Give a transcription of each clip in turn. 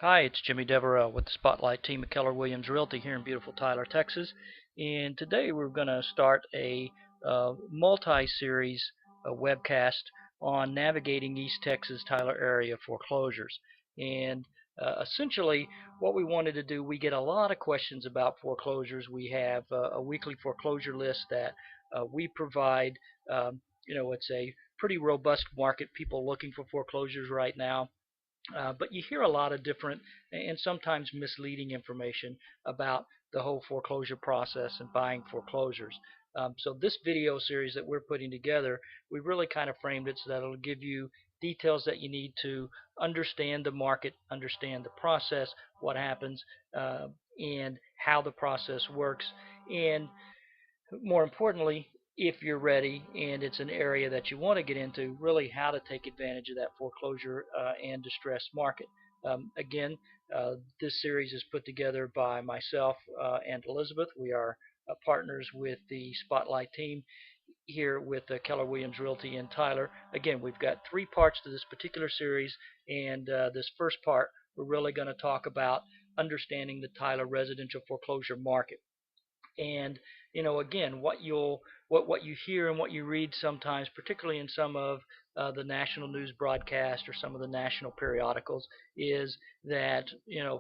Hi, it's Jimmy Deverell with the Spotlight team at Keller Williams Realty here in beautiful Tyler, Texas. And today we're going to start a multi-series webcast on navigating East Texas Tyler area foreclosures. And essentially, what we wanted to do, we get a lot of questions about foreclosures. We have a weekly foreclosure list that we provide. It's a pretty robust market. People looking for foreclosures right now. But you hear a lot of different and sometimes misleading information about the whole foreclosure process and buying foreclosures. So this video series that we're putting together, we really kind of framed it so that it'll give you details that you need to understand the market, understand the process, what happens, and how the process works, and more importantly, if you're ready and it's an area that you want to get into, really how to take advantage of that foreclosure and distress market. Again, this series is put together by myself and Elizabeth. We are partners with the Spotlight team here with Keller Williams Realty in Tyler. Again, we've got three parts to this particular series, and this first part, we're really going to talk about understanding the Tyler residential foreclosure market. And again, what you hear and what you read sometimes, particularly in some of the national news broadcast or some of the national periodicals, is that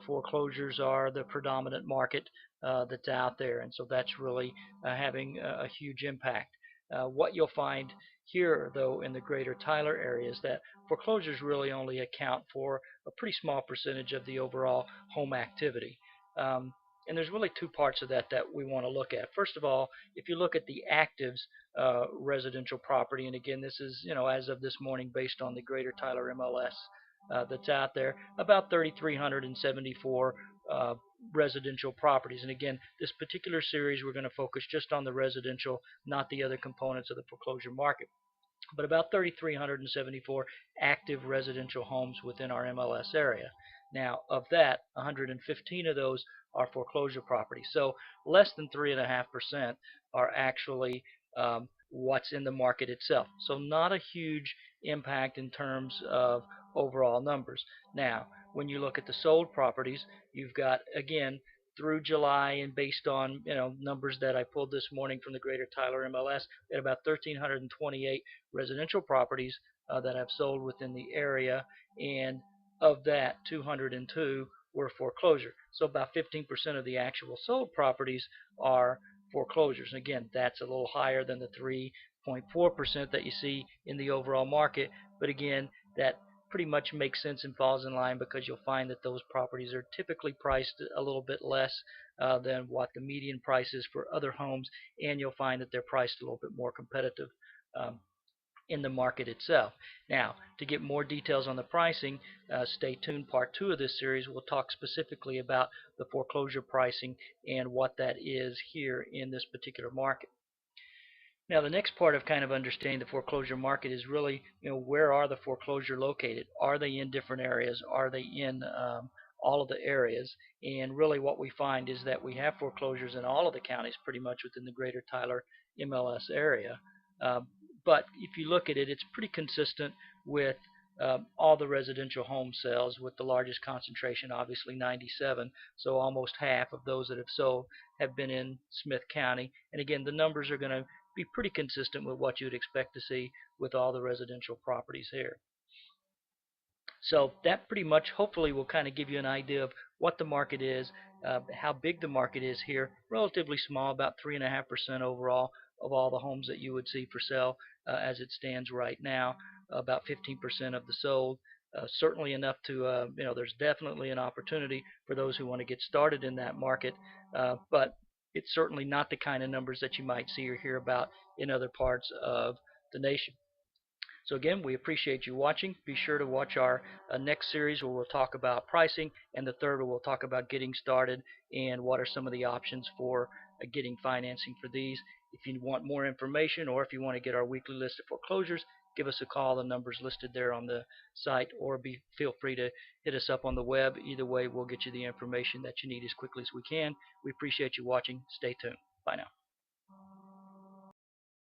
foreclosures are the predominant market that's out there, and so that's really having a huge impact. What you'll find here, though, in the greater Tyler area is that foreclosures really only account for a pretty small percentage of the overall home activity. Um, and there's really two parts of that that we want to look at. First of all, if you look at the actives residential property, and again, this is as of this morning based on the Greater Tyler MLS that's out there, about 3,374 residential properties. And again, this particular series we're going to focus just on the residential, not the other components of the foreclosure market, but about 3,374 active residential homes within our MLS area. Now, of that, 115 of those are foreclosure properties. So less than 3.5% are actually what's in the market itself. So not a huge impact in terms of overall numbers. Now, when you look at the sold properties, you've got, again, through July, and based on numbers that I pulled this morning from the Greater Tyler MLS, we had about 1,328 residential properties that have sold within the area, and of that, 202 were foreclosure. So about 15% of the actual sold properties are foreclosures. And again, that's a little higher than the 3.4% that you see in the overall market. But again, that pretty much makes sense and falls in line because you'll find that those properties are typically priced a little bit less than what the median price is for other homes, and you'll find that they're priced a little bit more competitive in the market itself. Now, to get more details on the pricing, stay tuned. Part 2 of this series will talk specifically about the foreclosure pricing and what that is here in this particular market. Now, the next part of kind of understanding the foreclosure market is really, where are the foreclosure located? Are they in different areas? Are they in all of the areas? And really what we find is that we have foreclosures in all of the counties pretty much within the greater Tyler MLS area. But if you look at it, it's pretty consistent with all the residential home sales, with the largest concentration, obviously 97. So almost half of those that have sold have been in Smith County. And again, the numbers are going to be pretty consistent with what you'd expect to see with all the residential properties here. So that pretty much hopefully will kind of give you an idea of what the market is, how big the market is here. Relatively small, about 3.5% overall of all the homes that you would see for sale as it stands right now. About 15% of the sold. Certainly enough to, there's definitely an opportunity for those who want to get started in that market, but it's certainly not the kind of numbers that you might see or hear about in other parts of the nation. So again, we appreciate you watching. Be sure to watch our next series where we'll talk about pricing, and the third where we'll talk about getting started and what are some of the options for getting financing for these. If you want more information, or if you want to get our weekly list of foreclosures, give us a call. The number's listed there on the site, or feel free to hit us up on the web. Either way, we'll get you the information that you need as quickly as we can. We appreciate you watching. Stay tuned. Bye now.